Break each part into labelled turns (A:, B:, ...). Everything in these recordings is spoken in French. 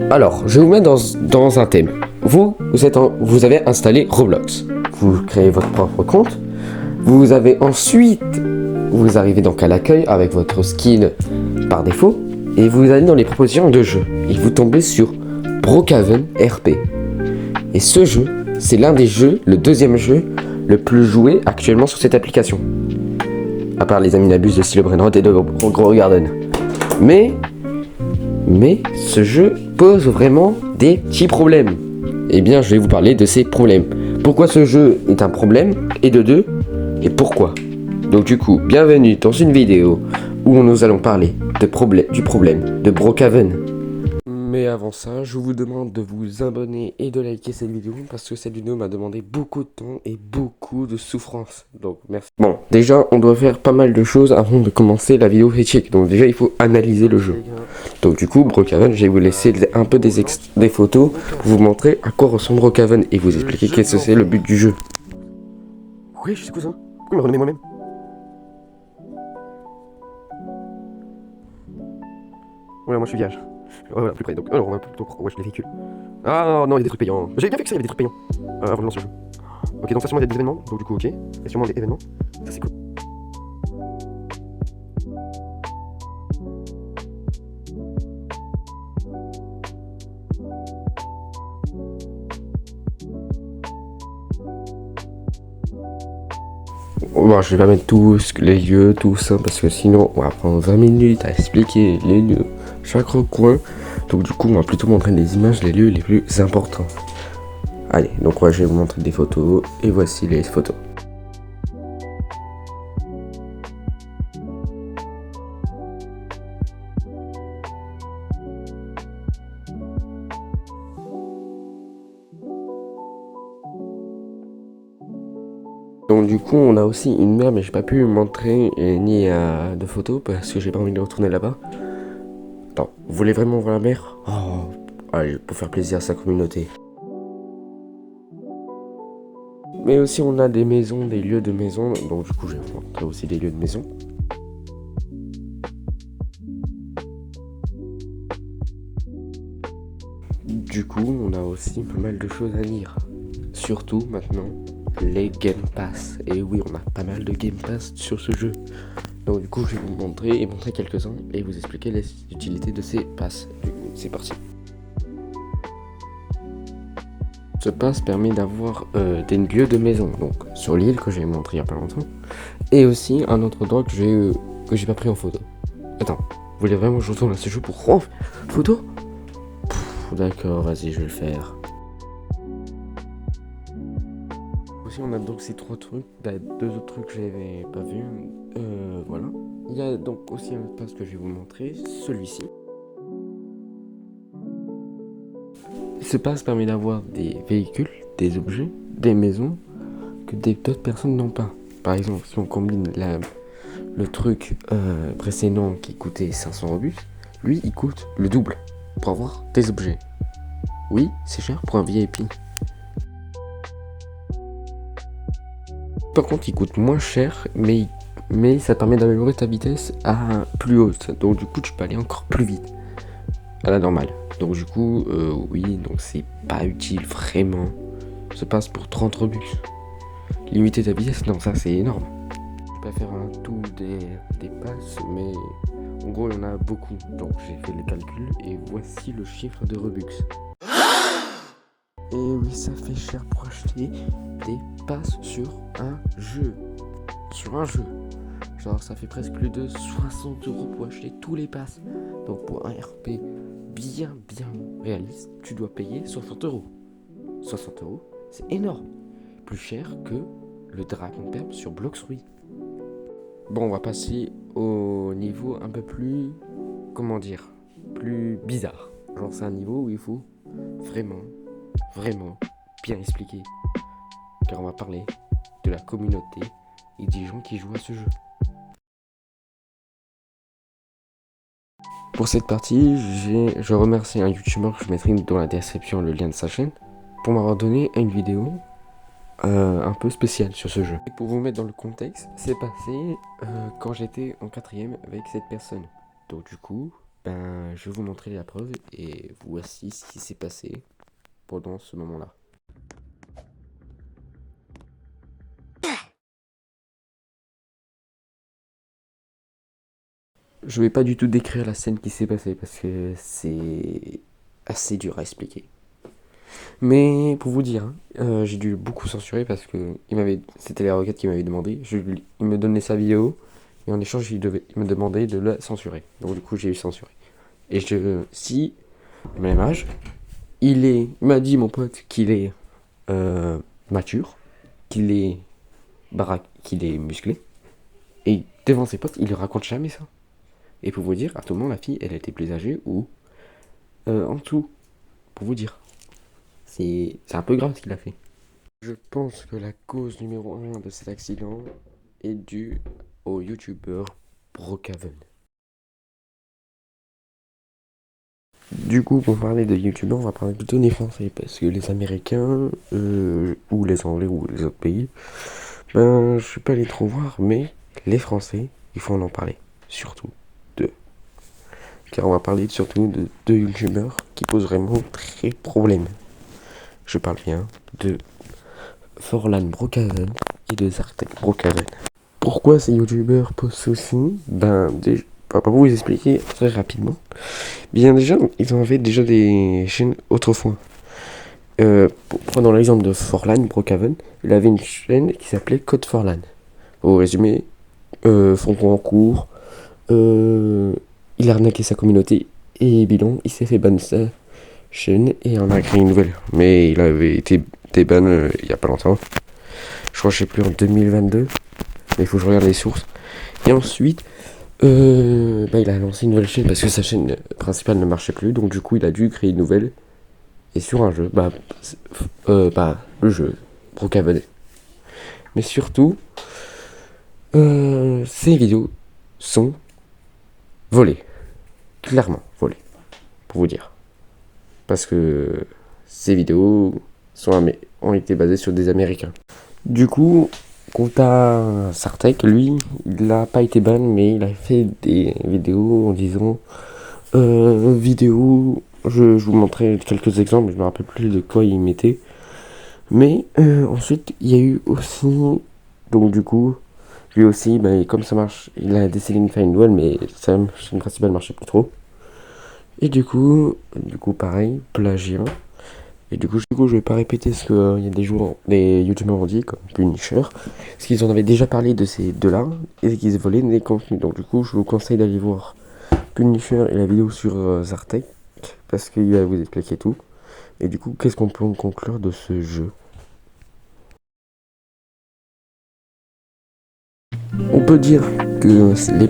A: Alors, je vais vous mettre dans un thème. Vous avez installé Roblox. Vous créez votre propre compte. Vous arrivez donc à l'accueil avec votre skin par défaut. Et vous allez dans les propositions de jeu. Et vous tombez sur Brookhaven RP. Et ce jeu, c'est l'un des jeux, le deuxième jeu le plus joué actuellement sur cette application. À part les Aminabus de Style Brainrot et de Gros Garden. Mais ce jeu pose vraiment des petits problèmes. Eh bien, je vais vous parler de ces problèmes. Pourquoi ce jeu est un problème, et de deux, et pourquoi. Donc du coup, bienvenue dans une vidéo où nous allons parler du problème de Brookhaven. Mais avant ça, je vous demande de vous abonner et de liker cette vidéo parce que cette vidéo m'a demandé beaucoup de temps et beaucoup de souffrance. Donc merci. Bon, déjà, on doit faire pas mal de choses avant de commencer la vidéo éthique. Donc déjà, il faut analyser le jeu. Donc du coup, Brookhaven, je vais vous laisser un peu des photos pour vous montrer à quoi ressemble Brookhaven et vous expliquer qu'est-ce que c'est le but du jeu.
B: Oui, je suis cousin. Pourquoi il m'a renommé moi-même? Voilà, moi je suis vierge. Voilà, plus près. Donc, alors on va plutôt. Ouais, je les véhicules. Ah non, il y a des trucs payants. J'ai bien fait que ça, il y avait des trucs payants. Avant de lancer le jeu. Ok, donc ça, sûrement, il y a des événements. Donc, du coup, ok. Et sûrement des événements. Ça, c'est cool.
A: Bon, je vais pas mettre tous les lieux, tout ça, parce que sinon on va prendre 20 minutes à expliquer les lieux, chaque recoin. Donc du coup, on va plutôt montrer des images, les lieux les plus importants. Allez, donc je vais vous montrer des photos, et voici les photos. Donc du coup, on a aussi une mer, mais j'ai pas pu montrer ni de photos parce que j'ai pas envie de retourner là-bas. Attends, vous voulez vraiment voir la mer? Oh, allez, pour faire plaisir à sa communauté. Mais aussi on a des maisons, des lieux de maison, donc du coup je vais vous montrer aussi des lieux de maison. Du coup, on a aussi pas mal de choses à lire. Surtout maintenant, les Game Pass. Et oui, on a pas mal de Game Pass sur ce jeu. Donc du coup, je vais vous montrer quelques-uns et vous expliquer les utilités de ces passes. Du coup, c'est parti. Ce pass permet d'avoir des lieux de maison, donc sur l'île que j'ai montré il y a pas longtemps. Et aussi un autre endroit que j'ai pas pris en photo. Attends, vous voulez vraiment que je retourne à ce jeu pour prendre photo? D'accord, vas-y, je vais le faire. Aussi, on a donc ces trois trucs, deux autres trucs que j'avais pas vu. Voilà. Il y a donc aussi un autre pass que je vais vous montrer, celui-ci. Ce pass permet d'avoir des véhicules, des objets, des maisons que d'autres personnes n'ont pas. Par exemple, si on combine le truc précédent qui coûtait 500 Robux, lui il coûte le double pour avoir des objets. Oui, c'est cher pour un VIP. Par contre, il coûte moins cher, mais ça permet d'améliorer ta vitesse à plus haute. Donc du coup, tu peux aller encore plus vite à la normale. Donc du coup, oui, donc c'est pas utile vraiment. Se passe pour 30 Robux. Limiter ta vitesse, non, ça c'est énorme. Je vais pas faire un tout des passes, mais en gros, il y en a beaucoup. Donc j'ai fait le calcul et voici le chiffre de Robux. Et oui, ça fait cher pour acheter des passes sur un jeu. Genre, ça fait presque plus de 60 € pour acheter tous les passes. Donc, pour un RP bien réaliste, tu dois payer 60 €. 60 €, c'est énorme. Plus cher que le Dragon Perp sur Bloxruy. Bon, on va passer au niveau un peu plus, plus bizarre. Genre, c'est un niveau où il faut vraiment bien expliquer. Car on va parler de la communauté et des gens qui jouent à ce jeu. Pour cette partie, je remercie un youtubeur que je mettrai dans la description le lien de sa chaîne pour m'avoir donné une vidéo un peu spéciale sur ce jeu. Et pour vous mettre dans le contexte, c'est passé quand j'étais en 4ème avec cette personne. Donc du coup, je vais vous montrer la preuve et voici ce qui s'est passé pendant ce moment-là. Je vais pas du tout décrire la scène qui s'est passée parce que c'est assez dur à expliquer. Mais pour vous dire, j'ai dû beaucoup censurer parce que c'était les requêtes qui m'avaient demandé. Il me donnait sa vidéo et en échange il me demandait de la censurer. Donc du coup j'ai eu censuré. Et si au même âge, il m'a dit mon pote qu'il est mature, qu'il est qu'il est musclé. Et devant ses potes, il ne raconte jamais ça. Et pour vous dire, à tout moment, la fille, elle était plus âgée ou en dessous. Pour vous dire. C'est un peu grave ce qu'il a fait. Je pense que la cause numéro 1 de cet accident est due au youtubeur Brookhaven. Du coup, pour parler de youtubeurs, on va parler plutôt des Français, parce que les Américains, ou les Anglais, ou les autres pays, je suis pas allé trop voir, mais les Français, il faut en parler, surtout d'eux. Car on va parler surtout de deux youtubeurs qui posent vraiment très problème. Je parle bien de Forlan Brookhaven et de Zartek Brookhaven. Pourquoi ces youtubeurs posent souci? Pour vous expliquer très rapidement. Bien déjà, ils avaient déjà des chaînes autrefois. Prenons l'exemple de Forlan Brookhaven, il avait une chaîne qui s'appelait Code Forlan. Au résumé, fond en cours, il a arnaqué sa communauté et bilan, il s'est fait ban sa chaîne et on a créé une nouvelle. Mais il avait été ban il y a pas longtemps. Je crois que je sais plus en 2022, mais il faut que je regarde les sources. Et ensuite, il a lancé une nouvelle chaîne parce que sa chaîne principale ne marchait plus, donc du coup il a dû créer une nouvelle. Et sur un jeu, le jeu Brookhaven. Mais surtout, ces vidéos sont volées. Clairement volées. Pour vous dire. Parce que ces vidéos ont été basées sur des Américains. Du coup, quant à Sartek, lui, il n'a pas été ban, mais il a fait des vidéos en disant je vous montrerai quelques exemples, je me rappelle plus de quoi il mettait. Mais ensuite, il y a eu aussi, donc du coup, lui aussi, comme ça marche, il a décidé de faire une nouvelle, mais sa chaîne principale marchait plus trop. Et du coup, pareil, plagiat. Et du coup, je vais pas répéter ce qu'il y a des youtubeurs ont dit, comme Punisher, parce qu'ils en avaient déjà parlé de ces deux-là, et qu'ils volaient des contenus. Donc du coup, je vous conseille d'aller voir Punisher et la vidéo sur Zartek, parce qu'il va vous expliquer tout. Et du coup, qu'est-ce qu'on peut en conclure de ce jeu? On peut dire que certains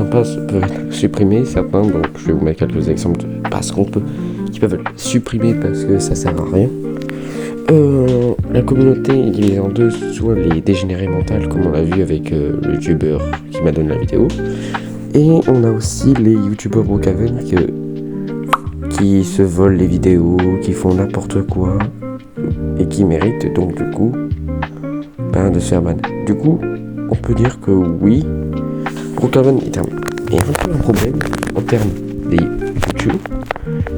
A: passes peuvent être supprimés, certains, donc je vais vous mettre quelques exemples de passes qui peuvent être supprimés parce que ça sert à rien. La communauté est divisée en deux, soit les dégénérés mentaux, comme on l'a vu avec le youtubeur qui m'a donné la vidéo, et on a aussi les youtubeurs Brookhaven qui se volent les vidéos, qui font n'importe quoi, et qui méritent donc du coup de se faire ban. Du coup, on peut dire que oui, Brookhaven est un peu un problème en termes des YouTube,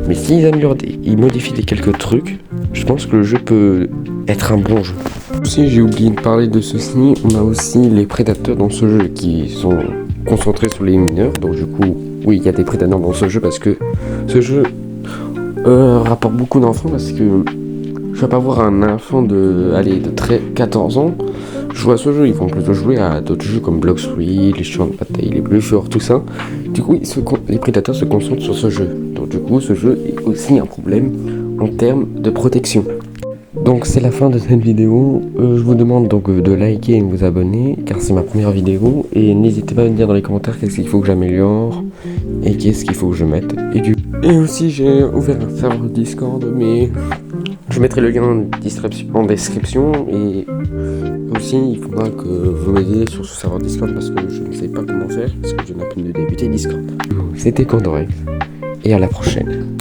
A: mais s'ils ils modifient quelques trucs, je pense que le jeu peut être un bon jeu. Aussi, j'ai oublié de parler de ceci, on a aussi les prédateurs dans ce jeu qui sont concentrés sur les mineurs, donc du coup, oui, il y a des prédateurs dans ce jeu parce que ce jeu rapporte beaucoup d'enfants parce que je vais pas voir un enfant de 14 ans jouer à ce jeu, ils vont plutôt jouer à d'autres jeux comme Blox Fruit, les champs de bataille, les Bluffers, tout ça. Du coup, les prédateurs se concentrent sur ce jeu. Donc du coup, ce jeu est aussi un problème en termes de protection. Donc c'est la fin de cette vidéo. Je vous demande donc de liker et de vous abonner car c'est ma première vidéo. Et n'hésitez pas à me dire dans les commentaires qu'est-ce qu'il faut que j'améliore et qu'est-ce qu'il faut que je mette. Et aussi j'ai ouvert un serveur Discord, mais je mettrai le lien en description. Et aussi il faudra que vous m'aidiez sur ce serveur Discord parce que je ne sais pas comment faire parce que je n'ai pas de débuter Discord. C'était Condorex et à la prochaine.